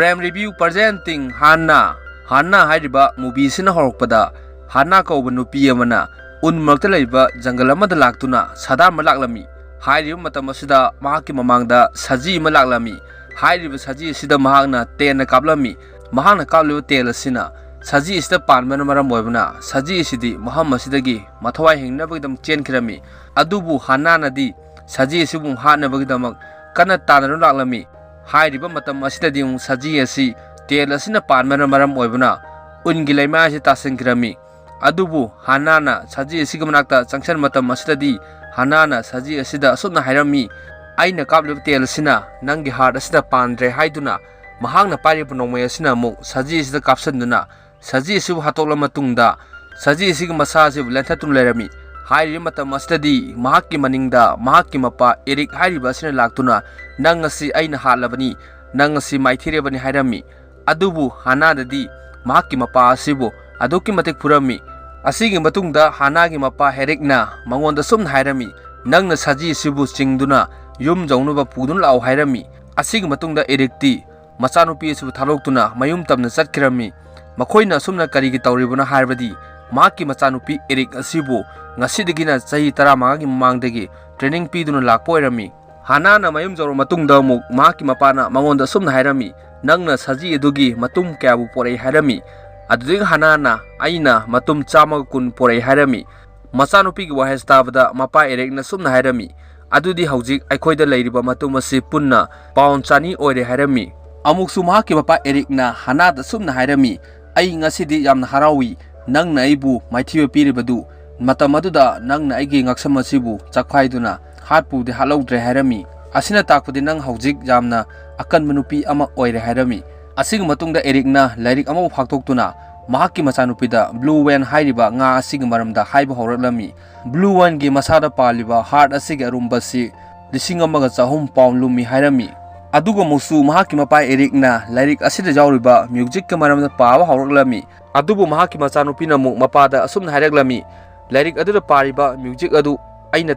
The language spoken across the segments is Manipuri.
Frame Review presenting Hanna. Hanna hairiba movie sina horokpada Hanna kauba nupi amana unmarkta laiba jungle amada laktuna sadar malaklami. Hairiba matam asida mahakki mamangda saji ama laklami. Hairiba saji asida mahakna tena kaplami. Mahakna kapliba tel asina saji asida panbana maram oibana saji asidi maham asidagi mathawai hingnabagidam chenkirami. Adubu Hanna nadi saji asibu hannabagidamak kana tananu laklami. Hairiba matam asidadi saji asi tel asina panbana maram oibana ungi laima asi tasankirami. Adubu Hanna na saji asiga manakta changsan matam asidadi Hanna na saji asida asubna hairami aina kapliba tel asina nangi heart asida pandre haiduna mahakna pariba nongmai asina muk saji asida kapsanduna saji asibu hatokla matungda saji asiga masa asibu lenthatun lairami. Hairiba matam asidadi mahakki maningda mahakki mapa Eric hairiba asina laktuna nang asi aina hatlabani nang asi maithirebani hairami. Adubu Hanna dadi mahakki mapa asibu aduki matik purami. Asigi matungda Hanna gi mapa Eric na mangonda sumna hairami nangna saji asibu chingduna yum jaunuba pudun lau hairami. Asigi matungda Eric ti machanupi asibu thaloktuna mayum tamna chatkirami. Makhoina sumna karigi tawribuna haibadi mahakki machanupi Eric asibu ngasidagina chahi 15 gi mamangdagi training piduna lakpa oirami. Hanna na mayum jauru matungda muk mahakki mapana mangonda sumna hairami nangna saji adugi matum kyabu porei hairami. Aduding Hanna na aina matum chama kun porei hairami. Machanupi gi wahes tabada mapa Eric na sumna hairami. Adudi haujik aikhoida leiriba matum asi punna pound chani oire hairami. Amuksu mahakki mapa Eric na Hanna da sumna hairami ai ngasidi yamna harawi nangna aibu maithiba piribadu matam aduda nangna aigi ngaksam asibu chakhaiduna hatpu de halaudre hairami. Asina takpudi nang haujik yamna akanba nupi ama oire hairami. Asig matungda Eric na lairik ama phaktoktuna mahakki machanupida Blue Wen hairiba nga asig maramda haiba horaklami. Blue Wen gi masada paliba heart asig arumbasi 1,100 pound lumi hairami. Aduga musu mahakki mapa Eric na lairik asida jauriba music ka maramda pawa horaklami. Adubu mahakki machanupina mu mapada asumna haireklami lairik aduda pariba music adu aina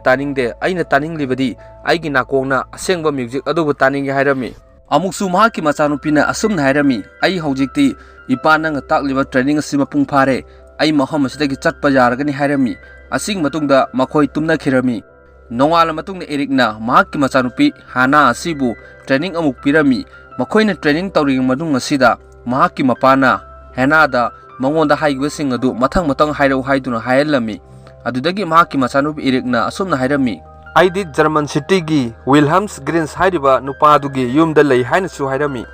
taninglibadi aigi nakongna asengba music adubu taningi hairami. Amuksu mahakki machanupina asumna hairami ai haujikti ipana nga takliba training asi mapung phare ai maham asidagi chatpa yaragani hairami. Asing matungda makhoi tumna khirami. Nongala matungna Eric na mahakki machanupi Hanna asibu training amuk pirami. Makhoina training tawring madung asida mahakki mapana Hanna da mangonda haigwasing adu mathang hairau haiduna hailami. Adudagi mahakki machanupi Eric na asumna hairami aidi German city gi Wilhelms Greens hairiba nupadugi yumda lei haina su hairami.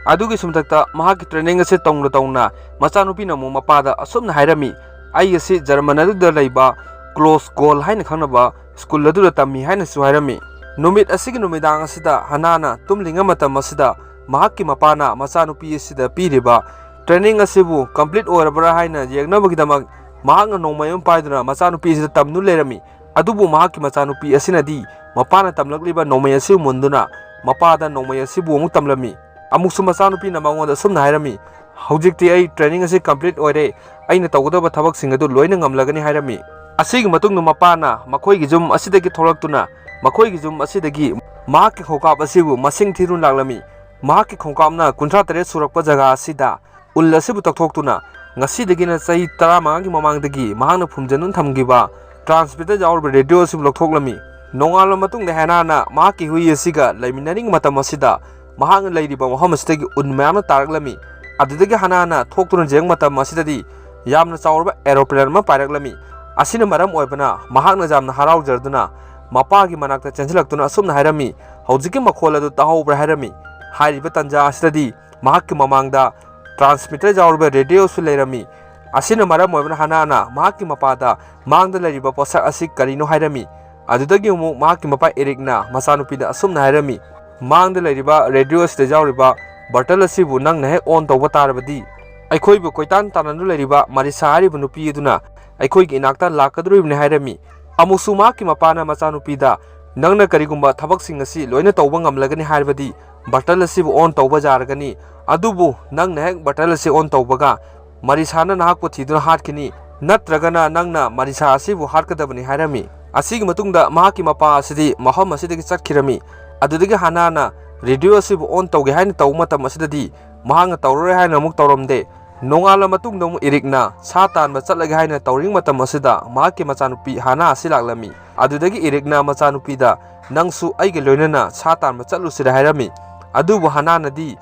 Adugi sumtakta mahakki training ase tongna machanupi na mu mapada asumna hairami ai ase German aduda leiba close goal haina khanaba school aduda tammi haina su hairami. Numit asigi numidang asida Hanna na tumlinga matam asida mahakki mapana machanupi asida piriba training asibu complete orabara haina yegnabagidamag mahakna nongmayum paiduna machanupi asida tamnu lerami. Adubu mahakki machanupi asinadi mapana tamlakliba nongmai asi munduna mapada nongmai asibu amuk tamlami. Amuksu machanupi na mangonda sumna hairami haujikti ai training asi complete oire aina tawgadaba thabaksing adu loina ngamlagani hairami. Asigi matungna mapana makhoigi jum asidagi tholaktuna makhoigi jum asidagi mahakki khokap asibu masing thirun laklami. Mahakki khokapna 53 surakpa jaga asida ul asibu takthokhtuna ngasidagina chahi 15 gi mamangdagi mahakna phumjanun thamgiba transmitter jaur radio sim lokhoklami. Nongala matungda Hanna na mahakki hui asiga laiminaring matam asida mahakna leiriba maham asidagi unmayamna taraklami. Adudagi Hanna na thoktuna jeng matam asidadi yamna chaurba aeroplane ma pailaklami. Asina maram oibana mahakna jamna haraujarduna mapagi manakta chensilaktuna asumna hairami haujiki makhol adu tahobra hairami. Hairiba tanja asidadi mahakki mamangda transmitter jaurba radio su leirami. Asina maram oibana Hanna na mahakki mapada mangda leiriba posak asik karino hairami. Adudagi mu mahakki mapa Eric na machanupida asumna hairami mangda leiriba radio sida jauriba bottle asibu nangna he on tawba tarabadi aikhoibu koitan tananu leiriba marisa haribu nupi aduna aikhoigi inakta lakadruibne hairami. Amusu mahakki mapana machanupida nangna karigumba thabaksing asi loina tawba ngamlagani haibadi bottle asibu on tawba jaragani. Adubu nangna he bottle asi on tawbaga marisana nahakpu thiduna hatkini natragana nangna marisa asibu hatkadabani hairami. Asigi matungda mahakki mapa asidi maham asidagi chatkirami. Adudagi Hanna na radio asibu on tawge haina tawma tam asidadi mahang tawroi haina amuk tawramde nongala matungda mu Ericna sa tanba chatlaga haina tawring matam asida mahakki machanupi Hanna asi laklami adudagi Ericna machanupida nangsu aige loinana sa tanba chatlusida hairami adubu Hanna nadi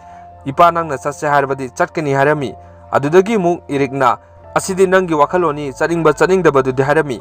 ipa nangna chatse hairabadi chatkani hairami adudagi mu Ericna asidi nangi wakhaloni charingba chaningdabadu de hairami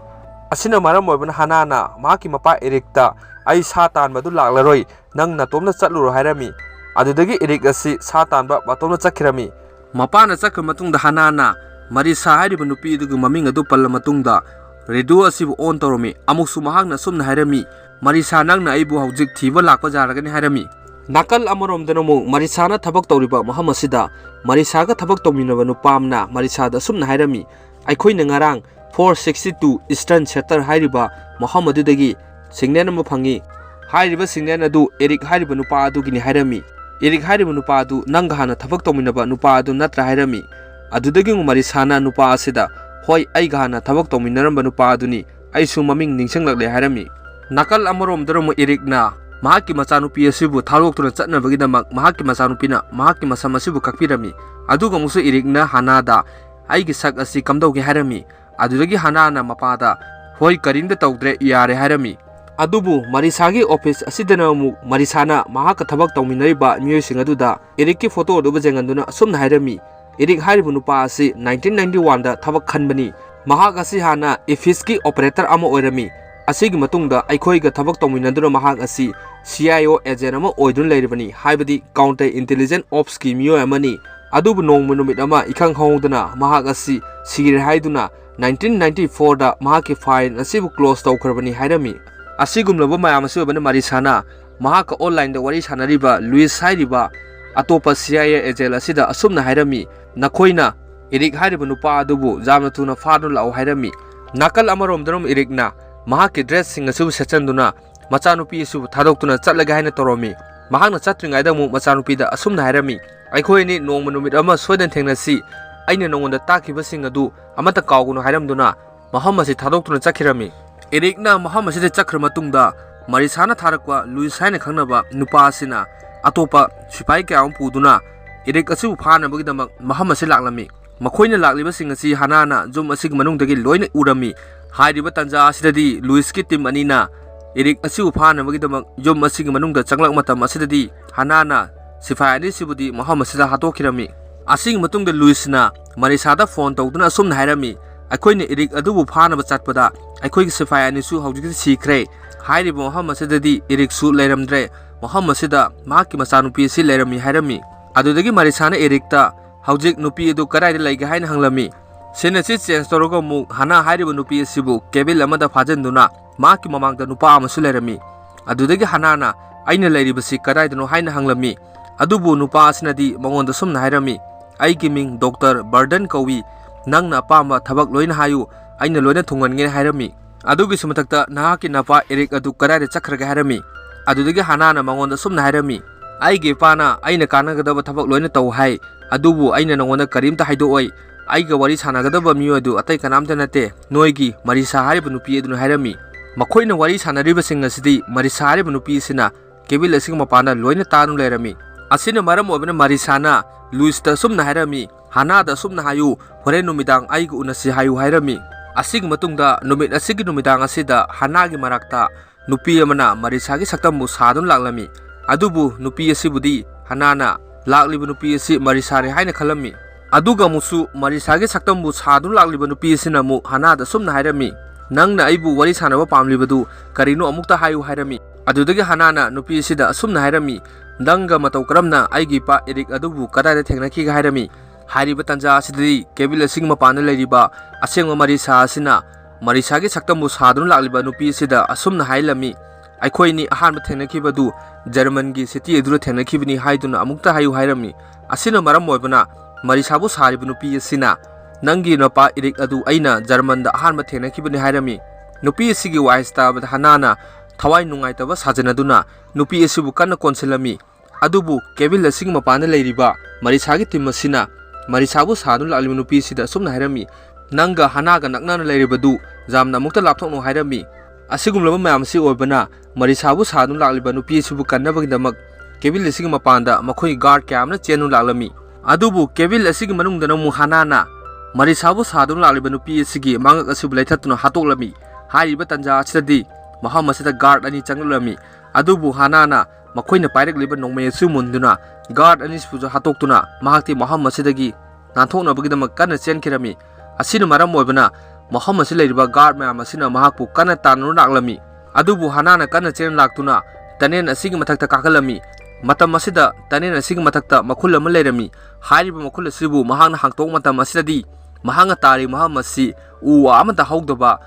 asina maram oibana Hanna na mahakki mapa Ericta ai sa tanbadu laklaroi nang natomna chatluro hairami adudagi Eric asi sa tanba batomna chakhirami mapana chakha matungda Hanna na Marisa hairiba nupi adugu maming adu palla matungda radio asibu on tawrami amuksu mahakna sumna hairami Marisa nangna aibu hawjik thiba lakpa jaragani hairami nakal amaromdana mu Marisa na thabak tawriba maham asida Marisa ga thabak tawminaba nupamna Marisa da sumna hairami aikhoina ngarang 462 Eastern Sector hairiba maham adudagi signal ama phangi hairiba signal adu Eric hairiba nupa adugini hairami Eric hairiba nupa adu nanga hana thabak tawminaba nupa adu natra hairami adudagi Marisana nupa asida hoi aiga hana thabak tawminaramba nupa aduni aisu maming ningsanglakle hairami nakal amaromdana Ericna mahakki machanupi asibu tharoktuna chatnabagidamak mahakki machanupina mahakki masam asibu kakpirami aduga musu Ericna Hanna da aigi sak asi kamdauge hairami adudagi Hanna na mapada hoi karinda tawdre yare hairami adubu Marisagi office asidana mu Marisana mahakka thabak tawminariba miyosing aduda Ericki photo aduba jenganduna asumna hairami Eric hairibu nupa asi 1991 da thabak khanbani mahak asi hana office operator ama oirami asigi matungda aikhoiga thabak tawminaduna mahak asi CIO agent ama oidun leiribani haibadi counter intelligence ops ki miyo amani adubu nongmu numit ama ikhang hongduna mahak asi sigir haiduna 1994 da mahakki file asibu close tawkhrabani hairami asigumlaba mayam asi obana Marisana mahak online da wari sanariba Luis hairiba atopa CIA agent asida asumna hairami nakhoina Eric hairiba nupa adubu jamna tuna fadu lau hairami nakal amaromdanam Ericna mahakki dress sing asu sechanduna machanupi asu thadoktuna chatlaga haina toromi mahakna chatringaida mu machanupi da asumna hairami aikhoini nongma numit ama soidan thengnasi aina nongonda takiba sing adu amata kawgunu hairamduna maham asi thadoktuna chakhirami Ericna maham asi chakhra matungda Marisana tharakwa Luis haina khangnaba nupa asina atopa sipai kya puduna Eric asibu phana bagidamak maham asi laklami makhoina lakliba sing asi Hanna na jum asig manungdagi loina urami hairiba tanja asidadi Luis ki team anina Eric asibu phana bagidamak jum asig manungda changlak matam asidadi Hanna na sifai ani sibudi maham asida hatokhirami asing matungda Luis na Marisa da phone tawduna sumna hairami aikhoina Eric adubu phana ba chatpada aikhoigi sifai ani su hawjik sikhre hairiba maham asidadi Eric su leiramdre maham asida mahakki machanupi asi leirami hairami adudagi Marisana Ericta hawjik nupi adu karaida laiga haina hanglami sena si change toroga mu Hanna hairiba nupi asibu kebil amada phajanduna mahakki mamangda nupa amasu leirami adudagi Hanna na aina leiribasi karaidano haina hanglami adubu nupa asinadi mangonda sumna hairami aigi ming Dr. Burden kawi nangna apamba thabak loina hayu aina loina thungange hairami adugi sumathakta nahaki napa Eric adu karaida chakhraga hairami adudagi Hanna na mangonda sumna hairami aige pana aina kanagadaba thabak loina taw hai adubu aina nongonda karimta haidooi aiga wari sanagadaba miyo adu atai kanamta nate noigi Marisa hariba nupi aduna hairami makhoina wari sanariba sing asidi Marisa hariba nupi sina kebil asing mapana loina tanu leirami asina maram obana Marisana Luis ta sumna hairami Hanna da sumna hayu hore numidang aiga unasi hayu hairami asig matungda numit asigi numidang asida Hanna gi marakta nupi amana Marisa gi saktambu sadun laklami adubu nupi asibudi Hanna na lakliba nupi asi Marisa re haina khalami aduga musu Marisa gi saktambu sadun lakliba nupi asina mu Hanna da sumna hairami nangna aibu wari sanaba pamlibadu karino amukta hayu hairami adudagi Hanna na nupi asida asumna hairami nanga matau karamna aigi pa Eric adubu kadaida thengnaki ga hairami hairiba tanja asidadi kebil asing mapana leiriba asengma Marisa asina Marisa gi saktambu sadun lakliba nupi asida asumna hailami aikhoini ahanba thengnakibadu German gi city edura thengnakibani haiduna amukta hayu hairami asina maram oibana Marisa bu sariba nupi asina nangi napa Eric adu aina German da ahanba thengnakibani hairami nupi asigi waista bad Hanna na thawai nungaitaba sajanaduna nupi asibu kanna konselami adubu kebil asing mapana leiriba Marisa gi team asina Marisa bu sadun lakliba nupi asida sumna hairami nanga Hanna ga naknana leiribadu jamna amukta lapthokno hairami asigumlaba mayam si oibana Marisa bu sadun lakliba nupi asibu kannabagidamak kebil asing mapanda makhoi guard kyamna chenu laklami Adubu kebil asigi manungdana mu Hanana Marisabu sadun laliba nupi asigi mangak asibu leithatuna hatoklami hariba tanja asidi maham asida guard ani changlami adubu Hanana makoina pairakliba nongmei asu munduna guard ani sibuja hatoktuna mahakti maham asidagi nanthoknabagidama kana chenkirami asina maram oibana maham asi leiriba guard mayam asina mahakpu kana tanru naklami adubu Hanana kana chen laktuna tanen asigi mathakta kakalami matam asida tanen asigi mathakta makhul ama leirami hariba makhul asibu mahakna hangtok matam asidadi mahanga tari maham asi uwa amata hawdaba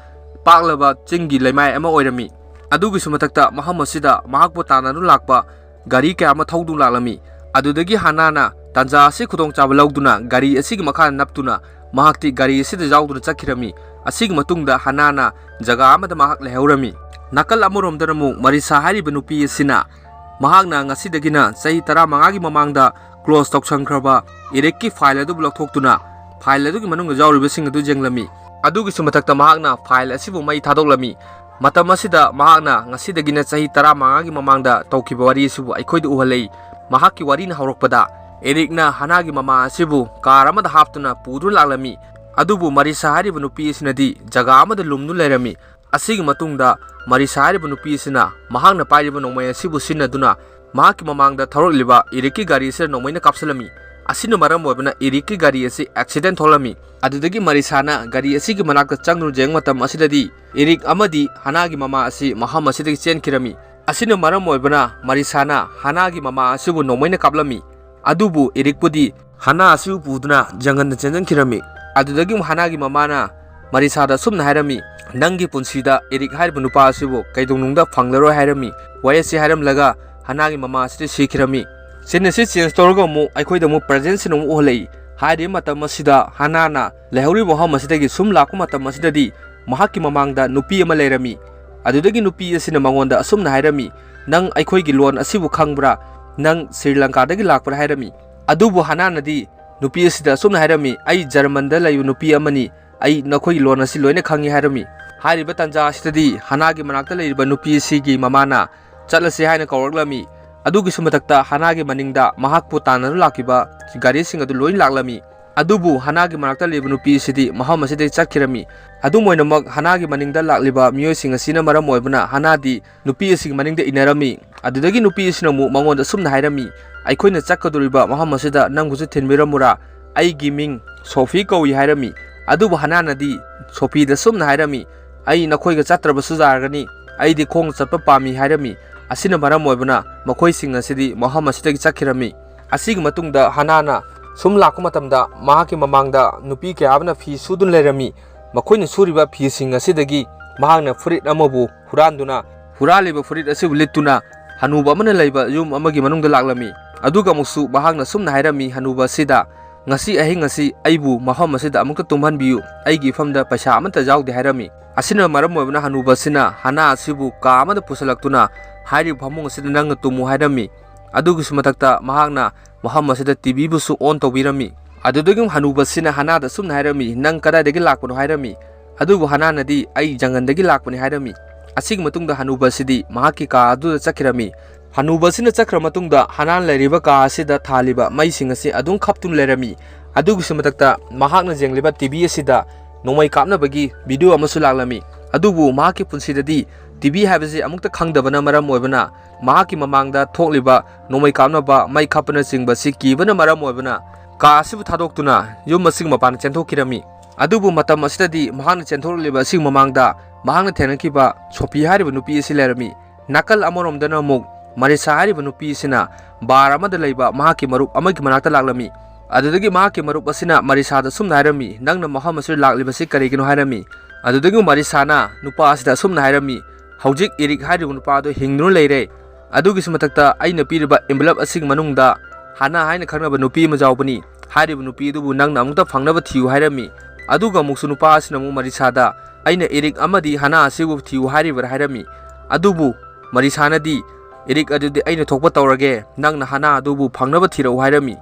paklaba chingi leimai ama oirami adugi sumatakta maham asida mahakpu tananu lakpa gari kya ama thawdu laklami adudagi Hanana tanja asi khudong chaba lawduna gari asigi makha naptuna mahakti gari asida jawduna chakhirami asigi matungda Hanana jaga amada mahak lehaurami nakal amoromdana mu Marisa hariba nupi asina mahakna ngasidagina chahi 15 gi mamangda close tawsangkhraba irekki file adu blokthoktuna file adugi manungda jawriba sing adu jenglami adugi sumatakta mahakna file asibu mai thadoklami matam asida mahakna ngasidagina chahi 15 gi mamangda tawkiba wari asibu aikhoida uhalei mahakki warina hawrokpada erikna Hanagi mama asibu car amada haptuna pudu laklami adubu Marisa hariba nupi asinadi jaga amada lumnu leirami asigi matungda Marisa hariba nupi asina mahakna pairiba nongmai asibu sinaduna mahakki mamangda tharokliba irikki gari asira nongmaina kapsalami asina maram oibana irikki gari asi accident tholami adudagi Marisana gari asigi manakta changnu jeng matam asidadi irik amadi Hanagi mama asi maham asidagi chenkirami asina maram oibana Marisana Hanagi mama asibu nongmaina kaplami adubu irikpudi Hana asibu puduna jangan chenjankirami adudagi Hanagi mamana Marisada sumna hairami nangi punsida irik hariba nupa asibu kaidongnungda phanglaro hairami wayasi hairamlaga Hanagi mama asidi sikhirami sinasi change torga mu aikhoida mu presence nu uhlei hairi matam asida Hanana lehuri maham asidagi sum lakku matam asidadi mahakki mamangda nupi ama leirami adudagi nupi asina mangonda asumna hairami nang aikhoigi lon asibu khangbra nang Sri Lanka dagi lakpra hairami adubu Hanana di nupi asida asumna hairami ai German da layu nupi amani ai nakhoi lon asi loina khangi hairami hariba tanja asidadi Hanagi manakta leiriba nupi asigi mamana chatlasi haina kawraklami adugi sumatakta Hanagi maningda mahakpu tanaru lakiba gari sing adu loin laklami adubu Hanagi manakta leiriba nupi asidi maham asidi chakhirami adumoinamak Hanagi maningda lakliba miyoi sing asina maram oibana Hanadi nupi asigi maningda inarami adudagi nupi asina mu mangonda sumna hairami aikhoina chakkaduriba maham asida nangbusu thinmiramura aigi ming Sophie kawi hairami adubu Hananadi Sophie da sumna hairami ai nakhoiga chatrabasu jargani aidi khong chatpa pami hairami asina maram oibana makhoi sing asidi maham asidagi chakhirami asigi matungda Hanana sum lakku matamda mahaki mamangda nupi kya abna fi sudun leirami makhoina suriba fi sing asidagi mahakna furit amabu huranduna huraliba furit asibu littuna hanuba amana leiba yum amagi manungda laklami aduga musu mahakna sumna hairami hanuba sida ngasi ahing ngasi aibu maham asida amukta tumhanbiyu aigi famda paisa amata jawde hairami asina maram oibana hanuba sina Hana asibu ka amada pusalaktuna hairi phamung asida nangna tumu hairami adugi sumatakta mahakna maham asida TV busu on tawbirami adudagi hanuba sina Hanada sumna hairami nang kadai lakpano hairami adubu Hananadi ai jangandagi lakpani hairami asigi matungda hanuba sidi mahakki ka aduda chakhirami hanuba sina chakra matungda Hanan leiriba ka asida thaliba maising asi adung khaptun leirami adugi sumatakta mahakna jengliba TV asida nongmai kapnabagi video amasu laklami adubu mahakki punsidadi TV habisi amukta khangdabana maram oibana mahakki mamangda thokliba nongmai kapnaba mai khapna chingba si kibana maram oibana ka asibu thadoktuna yum masing mapana chenthokirami adubu matam asidadi mahakna chenthokliba sing mamangda mahakna thengnakiba Sophie hariba nupi asi leirami nakal amoromdana muk Marisa hariba nupi asina bar amada leiba mahakki marup amagi manakta laklami adudagi mahakki marup asina Marisada sumna hairami nangna maham asir laklibasi karigino hairami adudagi Marisana nupa asida sumna hairami haujik irik hariba nupa ado hingnu leire adugi sumatakta aina piriba envelope asing manungda Hana haina khangnaba nupi ama jawbani hariba nupi adubu nangna amukta phangnaba thiyu hairami aduga muksu nupa asina mu Marisada aina irik amadi Hana asibu thiyu hariba hairami adubu Marisanadi irik adudi aina thokpa tawrage nangna Hana adubu phangnaba thirau hairami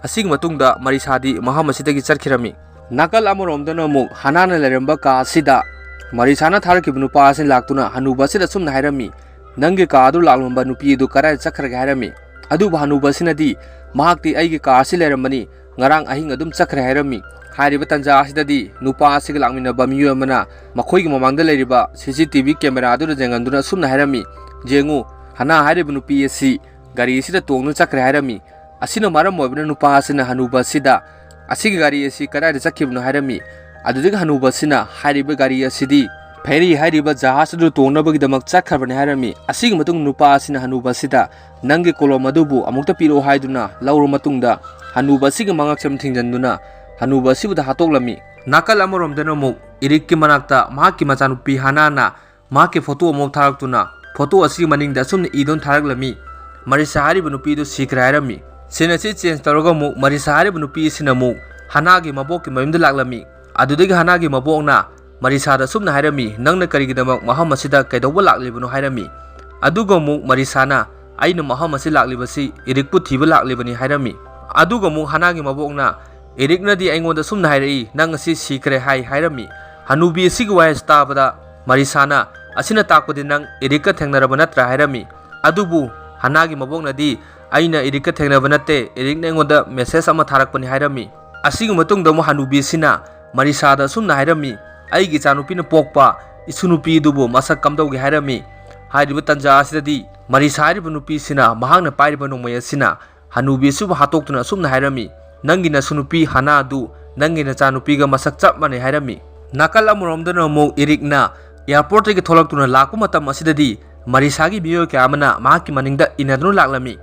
asigi matungda Marisadi maham asidagi charkhirami nakal amoromdana mu Hanana leiramba ka asida Marisana tharakibnu nupa asin laktuna hanuba sida sumna hairami nangi ka adu laklomba nupi du karai chakhraga hairami adubu hanuba sinadi mahakti aigi ka asi leirambani ngarang ahing adum chakre hairami hairiba tanja asidadi nupa asiga lakminaba miyo amana makhoigi mamangda leiriba CCTV camera adu jenganduna sumna hairami jengu Hanna hairiba nupi asi gari asida tongnu chakre hairami asina maram moibna nupa asina hanuba sida asigi gari asi kadai chakhibnu hairami adudiga hanuba sina hairiba gari asidi Ferry hairiba jahas adu tongnabagidamag chakharbani hairami asigi matung nupa asina hanuba sida nangi kolom adubu amukta piro haiduna lauru matungda hanuba siga mangaksam thingjanduna hanuba sibuda hatoklami nakal amoromdana muk irikki manakta mahakki machanupi Hanna mahakki photo amok tharaktuna photo asigi maningda sumna idon tharaklami Marisa hariba nupi du sikra hairami sina si change taraga muk Marisa hariba nupi sina muk Hanna gi mabokki mayumda laklami adudagi Hanna gi mabokna Marisa da sumna hairami nangna karigidamak maham asida kaidawba laklibano hairami aduga muk Marisa na aina maham asi laklibasi irikpu thiba laklibani hairami aduga muk Hanna gi mabokna irikna di aingonda sumna hairai nang asi sikre hairami hanubi asigi wais tabada Marisa na asina takpadi nang irikka thengnaraba natra hairami adubu Hanna gi mabokna di aina irikka thengnaba natte irikna aingonda message ama tharakpani hairami asigi matungda mu hanubi sina Marisa da sumna hairami aigi chanupina pokpa isunupi dubu masak kamdaugi hairami hairiba tanja asidadi Marisa hariba nupi sina mahangna pairiba nongmai asina hanubi suba hatoktuna sumna hairami nangina sunupi Hanna du nangina chanupiga masak chap mane hairami nakal amoromdana muk irikna airport gi tholaktuna lakpa matam asidadi Marisa gi miyo kya amana mahakki maningda inadunu laklami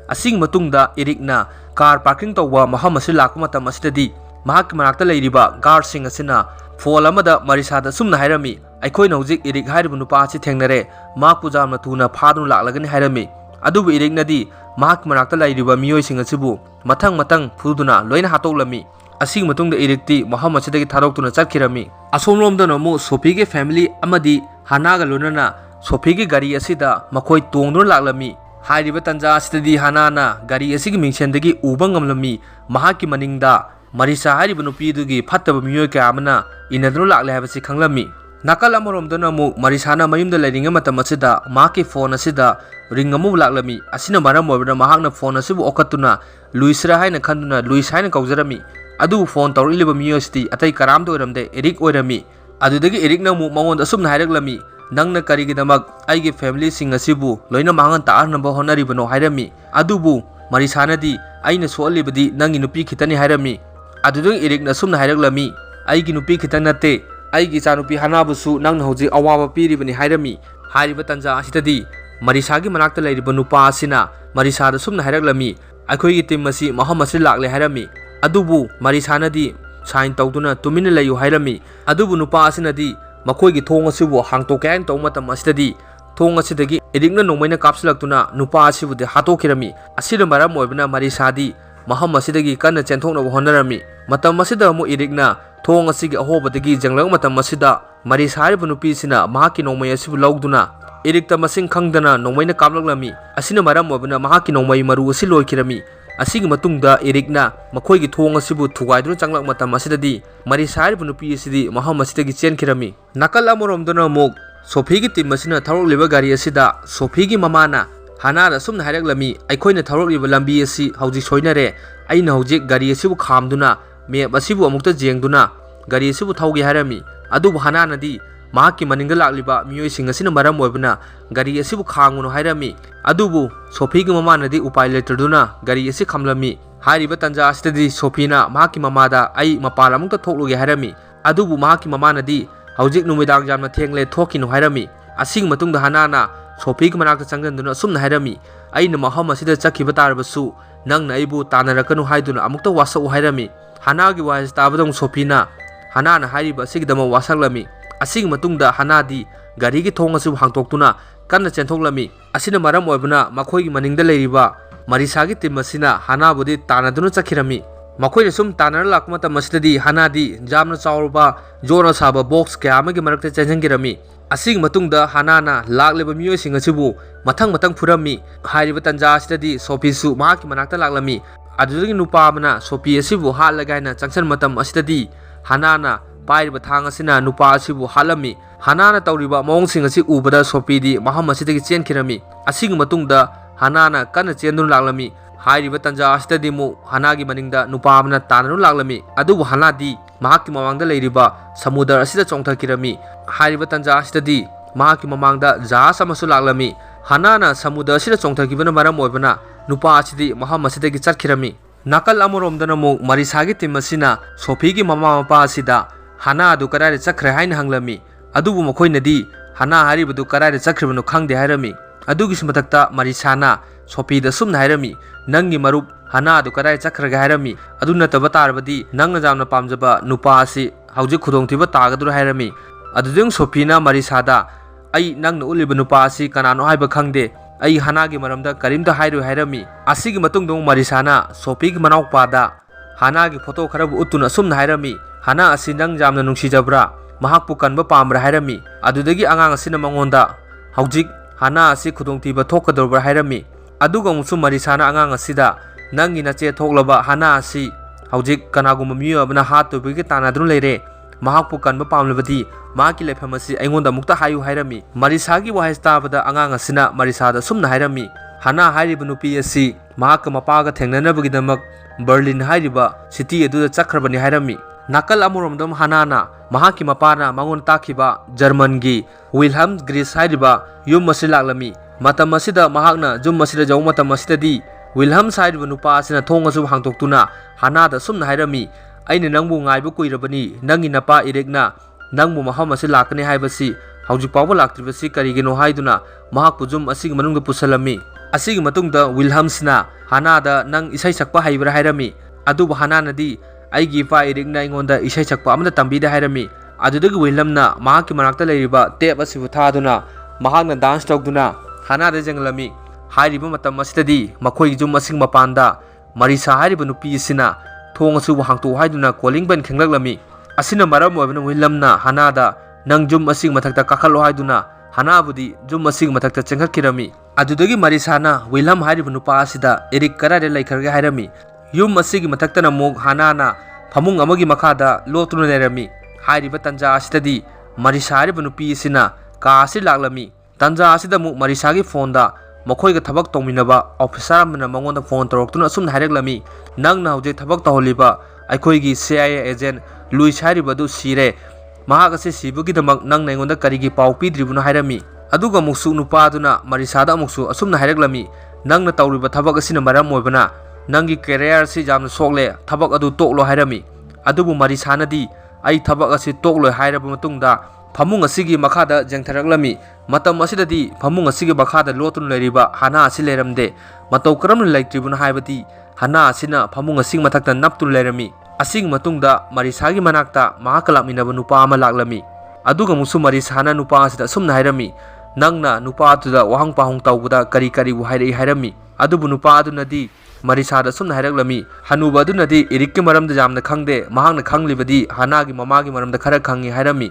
asing matungda irikna car parking tawwa maham asi lakpa matam asidadi mahakki manakta leiriba guard sing asina phone amada Marisa da sumna hairami aikhoina hojik irik hairiba nupa asi thengnare mahakpu jamna thuna phadunu laklagani hairami adubu irikna di mahakki manakta leiriba miyoi sing asibu matang phuduna loina hatoklami asing matungda irikti maham asidagi tharoktuna chatkirami asomlomdana mu Sophie ge family amadi Hanna ga lonana Sophie ge gari asida makhoi tongduna laklami hairiba tanja asidadi Hanna na gari asigi mingsendagi uba ngamlami mahakki maningda Marisa hariba nupi dugi phattaba miyoi kya amana inadunu lakle habasi khanglami nakal amoromdana mu Marisa na mayumda leiringa matam asida mahakki phone asida ring amu laklami asina maram oibna mahakna phone asibu okatuna Luisra haina khanduna Luis haina kaujarami adu phone tawriliba miyoi asti atai karamda oiramde Eric oirami adudagi Ericna mu mangonda asumna hairaklami nangna karigidamak aigi family sing asibu loina mahangan taarnaba honaribano hairami adubu Marisa nadi aina soalibadi nangi nupi khitani hairami adudagi Ericna sumna hairaklami aigi nupi khitan nate aigi chanupi Hanna busu nangna hoji awaba piribani hairami hairiba tanja asitadi Marisa gi manakta leiriba nupa asina Marisa da sumna hairaklami aikhoigi team asi maham asi lakle hairami adubu Marisa nadi sign tawduna tumina layu hairami adubu nupa asinadi makhoigi thong asibu hangtoke hain taw matam asidadi thong asidagi Ericna nongmaina kapsilaktuna nupa asibu de hatokirami asida maram oibna Marisa di maham asidagi kanna chenthoknaba honarami matam asida mu Ericna thong asigi ahobadagi janglang matam asida Marisa hariba nupi sina mahakki nongmai asibu lauduna Ericta masing khangdana nongmaina kaplaklami asina maram oibna mahakki nongmai maru asi loikirami asigi matungda Ericna makhoigi thong asibu thugaiduna changlak matam asidadi Marisa hariba nupi asidi maham asidagi chenkirami nakal amoromdana muk Sophie gi team asina tharokliba gari asida Sophie gi mamana Hanna da sumna hairaklami aikhoina tharokliba lambi asi hauji soinare aina hojik gari asibu khamduna map asibu amukta jengduna gari asibu thaugi hairami adubu Hanna nadi mahakki maningda lakliba miyoi sing asina maram oibna gari asibu khanguno hairami adubu Sophie gi mamanadi upai letraduna gari asi khamlami hairiba tanja asidadi Sophie na mahakki mamada ai mapal amukta thokluge hairami adubu mahakki mamanadi hojik numidang jamna thengle thokino hairami asing matungda Hanna na Sophie gi manakta changjanduna sumna hairami aina maham asida chakhiba tarabasu nangna aibu tanarakanu haiduna amukta wasau hairami Hanna gi wais tabadong Sophie na Hanna na hairiba asigidama wasaklami asing matungda Hanna di gari gi thong asibu hangtoktuna kanna chenthoklammi asina maram oibna makhoi gi maningda leiriba Marisa gi team asina Hanna budi tanaduna chakhirami makhoi sum tanar lakmata masdadi Hanna di jamna chawrba jona saba box kya amagi marakta chenjangirami asing matungda Hanna na lakleba miyoi sing asibu mathang phurami hairiba tanja asdadi Sophie su mahaki manakta laklami adudagi nupa amana Sophie asibu halagaina changsan matam asdadi Hanna na pairiba thang asina nupa asibu halami Hanna na tawriba mawong sing asi ubada Sophie di maham asidagi chenkirami asing matungda Hanna na kana chendun laklami Hairiba tanja asitadi mu Hanagi maningda nupa amana tananu laglami adubu Hanadi mahakki mamangda leiriba samudar asida chongthakirami hairiba tanja asitadi mahakki mamangda jahas amasu laglami Hanana samudar asida chongthakibana maram oibana nupa asidi maham asidagi chatkirami nakal amoromdana mu Marisagi tim asina Sophigi mama mapa asida Hanna adu kadai chakre haina hanglami adubu makoinadi Hanna haribadu kadai chakribanu khangde hairami adugi sumatakta Marisana Sophie da sumna hairami nangi marup Hanna adu kadai chakraga hairami adu nataba tarbadi nangna jamna pamjaba nupa asi hauji khudongthiba tagadru hairami adudeng Sophie na Marisada ai nangna uliba nupa asi kanano haiba khangde ai Hanna gi maramda karimda hairu hairami asigi matungdong Marisana Sophie gi manawpada Hanna gi photo kharabu utuna sumna hairami Hanna asi nang jamna nungsijabra mahakpu kanba pamra hairami adudagi angang asina mangonda haujik Hanna asi khudongthiba thokadobra hairami aduga musu Marisana angang asida nangi nache thoklaba Hanna asi haujik kanaguma miyo abna hatu bigi tanadru leire mahakpu kanba pamlabadi mahaki lefam asi aingonda mukta hayu hairami Marisagi wahistabada angang asina Marisada sumna hairami Hanna hairiba nupi asi mahaka mapaga thengnanabagidamak Berlin hairiba city aduda chakrabani hairami nakal amuromdom Hannana mahaki mapana mangon takiba German gi Wilhelm Gris hairiba yum masi laklami matam asida mahakna jum masida jaw matam asidadi Wilhelm hairiba nupa asina thong asu hangtoktuna Hanna da sumna hairami aina nangbu ngaibu kuirabani nangi napa irekna nangbu maham asi lakani haibasi hauji pawba laktribasi karigino haiduna mahakpu jum asigi manungda pusalami asigi matungda Wilhelmsna Hanna da nang isai sakpa haibra hairami adubu Hannanadi aigi fa irekna ingonda isai sakpa amada tambida hairami adudagi Wilhelmna mahaki manakta leiriba tape asibu thaduna mahakna dance tawduna Hanna da janglami hairiba matam asidadi makhoi jum asing mapanda Marisa hairiba nupi sina thong asu hangtu haiduna calling ban khenglakhlami asina maram oibna Wilhelmna Hanna da nang jum asing mathakta kakhalo haiduna Hanna budi jum asing mathakta chengkhakirami adudagi Marisana Wilhelm hairiba nupa asida erik karade laikharga hairami yum asigi mathakta namuk Hannana phamung amagi makhada lotuna lerami hairiba tanja asidadi Marisa hairiba nupi sina ka asi laklami tanja asida mu Marisagi phonda makhoiga thabak tongminaba officer amana mangonda phone toroktuna sumna haireklami nangna hoje thabak taholiba aikhoigi CIA agent Louis hairibadu sire mahak ase sibugi damak nangna ingonda karigi pau pidribuna hairami aduga muksu nupaduna Marisada muksu asumna haireklami nangna tawriba thabak asina maram oibana nangi career si jamna sokle thabak adu toklo hairami adubu Marisanadi ai thabak asi toklo hairaba matungda phamung asigi makhada jengtharaklami matam asidadi phamung asigi makhada lotun leiriba Hanna asi leramde matau karamna leitribuna haibati Hanna asina phamung asing mathakta naptun lerami asing matungda Marisagi manakta mahakalaminaba nupa ama laklami aduga musu Marisana nupa asida sumna hairami nangna nupa atuda wahang pahung tawbuda kari kari bu hairei hairami adubu nupa adunadi Marisada sumna haireklami hanuba adunadi irikki maramda jamna khangde mahakna khanglibadi Hannagi mamagi maramda khara khangi hairami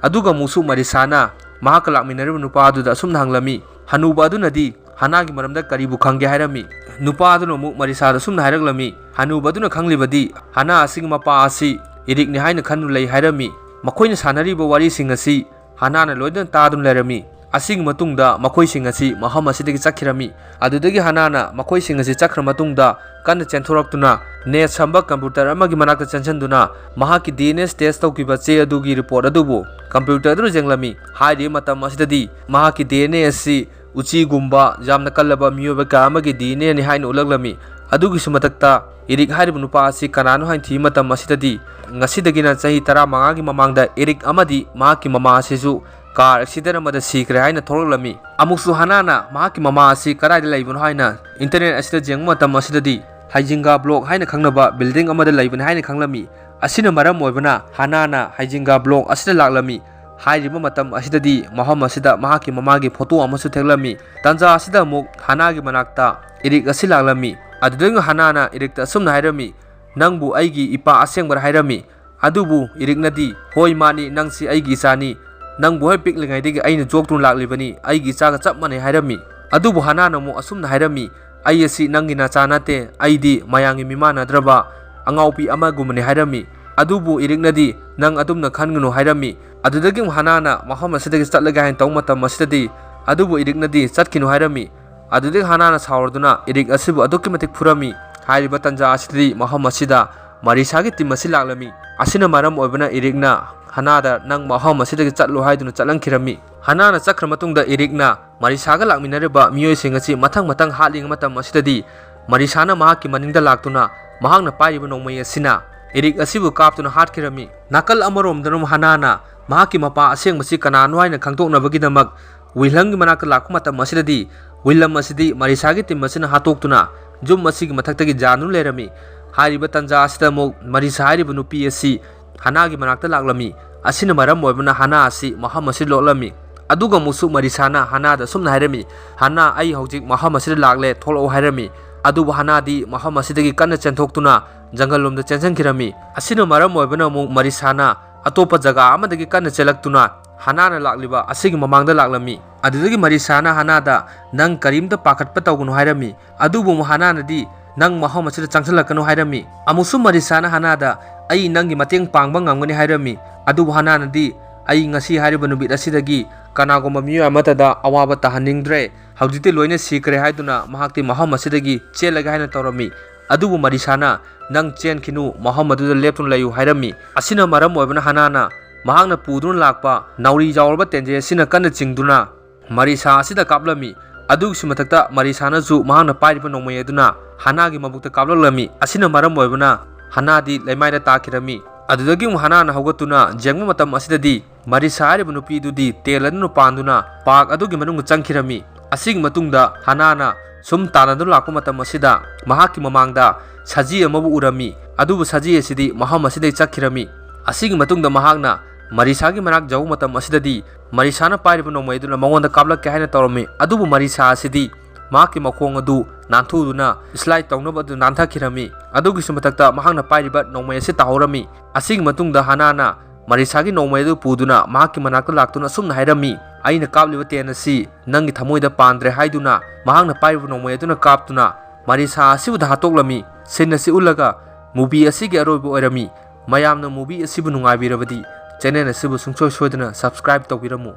aduga musu Marisana mahaka lakminariba nupa aduda sumna hanglami hanuba adunadi Hannagi maramda karibu khangge hairami nupa aduna mu Marisada sumna haireklami hanuba aduna khanglibadi Hanna asing mapa asi irikni haina khanu lei hairami makhoina sanariba wari sing asi Hannana loidna tadun lerami asing matungda makhoi sing asi maham asidagi chakhirami adudagi Hannana makhoi sing asi chakhra matungda kan chenthoroktuna net samba computer amagi manakta chanchanduna mahaki DNS test tawkiba che adugi report adubu computer adu jenglami hairi matam asidadi mahaki DNA si uchi gumba jamna kallaba miyoba ka amagi DNA ni hain ulaglami adugi sumatakta irik hairibu nupa asi kanano hain thi matam asidadi ngasidagina chahi 15 gi mamangda irik amadi mahaki mama asisu car accident amada sikre haina thoroklami amuksu Hannana mahaki mama asi karaida leibun haina internet asida jengma tam asidadi Haijinga block haina khangnaba building amada leibun haina khanglami asina maram oibana Hannana Haijinga block asida laklami hairiba matam asidadi maham asida mahaki mamagi photo amasu theklami tanja asida muk Hannagi manakta irik asi laklami adudeng Hannana irikta sumna hairami nangbu aigi ipa asengbar hairami adubu iriknadi hoi mani nangsi aigi sani nang boy pik lengai digi aina joktun laklibani aigi chaga chap mane hairami adubu Hannana mu asumna hairami ai asi nangina chanate aidi mayangi mimana draba angaupi amagumani hairami adubu iriknadi nang adumna khangunu hairami adudagi Hannana maham asidagi chatlaga hain tawmatam asidadi adubu iriknadi chatkinu hairami अदुदि Hana सावरदुना Eric असिबु अदुक्कि मतिक फुरमी हाइरिबा तंजा असिदि Meham असिदा मरिसागी team असि लागलमी असिना मरम ओइबना इरिकना हानादा नंग महम असिदगी चटलो हाइदुना चलंखिरमी हानाना चक्र मतुंगदा इरिकना मरिसागा लाकमिनरिबा मियोइसिंग असि मथंग मथंग हालिंग मतम असिददी मरिसाना महाकी मनिंगदा लाक्तुना महांगना पाइरिबा नोंमय असिना इरिक असिबु काप्तुना हाटखिरमी नाकल अमरोमदनुम हानाना महाकी मपा असेंगबसि कनानो हाइना खंगतोकनबगिदमक विलंगी मनाक लाकु मतम असिददी विलम असिदी मरिसागी टीम असिना हातोक्तुना जुम असिगी मथक्तगी जानु लेरमी हारिबा तंजा असिदा मो मरिसा हारिबा नुपी असि हानागी मनाक्ता लागलमी असिना मरम ओइबना हाना असि महम असि लोलमी अदुगा मुसु मरिसाना हानादा सुमना हाइरमी हाना आई हौजिक महम असि लागले थोलो हाइरमी अदुबु हानादी महम असिदगी कन्न चेंथोक्तुना जंगल लोमदा चेंजंखिरमी असिना मरम ओइबना मो मरिसाना अतोपा जगा अमदगी कन्न चेलक्तुना हानाना लाक्लिबा असिगी ममांगदा लागलमी अदुदगी मरिसाना हानादा नंग करीमदा पाखटपा तौगनु हाइरमी अदुबु मो हानानादी नंग महम असिदा चंगसलकनु हाइरमी अमुसु मरिसाना हानादा आई नंगी मतेंग पांगबा ngamgani हाइरमी अदुबु हानानादी आई ngasi हाइरिबा नुबित असिदगी कनागुम्बा मियो अमतदा अवाबा तहनिंगद्रे हौजिति लोइना सिक्रे हाइदुना महाक्ति महम असिदगी चेलगा हाइना तौरमी अदुबु मरिसाना नंग चेनखिनु महम अदुदा लेप्तुन लयु हाइरमी असिना मरम ओइबना हानाना महांगना पुदुन लाक्पा नाउरी जावरबा तेंजे असिना कन्न चिंगदुना मरिसा असिदा कापलमी अदुगि मथक्ता मरिसानाजु महांगना पाइरिबा नोंमय अदुना हानागी मबुक्ता कापललमी असिना मरम ओइबना हानादी लैमाइदा ताखिरमी अदुदगी हानाना हौगतुना जेंगबा मतम असिददी मरिसा हारिबा नुपीदुदी तेलदुना पांदुना पाक अदुगी मनुंग चंखिरमी असिगी मतुंगदा हानाना सुम तानदुना लाकु मतम असिदा महाकी ममांगदा सजी अमबु उरमी अदुबु सजी असिदी महम असिदै चखिरमी असिगी मतुंगदा महांगना मरिसागी मनाक जाऊ मतम असिददी मरिसाना पाइरिबा नोंमयदुना मंगोंदा कापलक्के हाइना तौरमी अदुबु मरिसा असिदी माकी मखोंग अदु नांथुदुना स्लाइड तौनबा अदु नांथखिरमी अदुगी सुमथक्ता महांगना पाइरिबा नोंमय असि ताहौरमी असिगी मतुंगदा हानाना मरिसागी नोंमय अदु पुदुना माकी मनाकता लाक्तुना सुमना हाइरमी अइना कापलिबा तेन असि नंगी थमोइदा पांद्रे हाइदुना महांगना पाइरिबा नोंमय अदुना कापतुना मरिसा असिबु हातोक्लमी सिन असि उल्लगा मूवी असिगी अरोइबा ओइरमी मयामना मूवी असिबु नुंगाइबिरबदी चैनल असिबु सुंसोय सोयदना सब्सक्राइब तौबिरमु।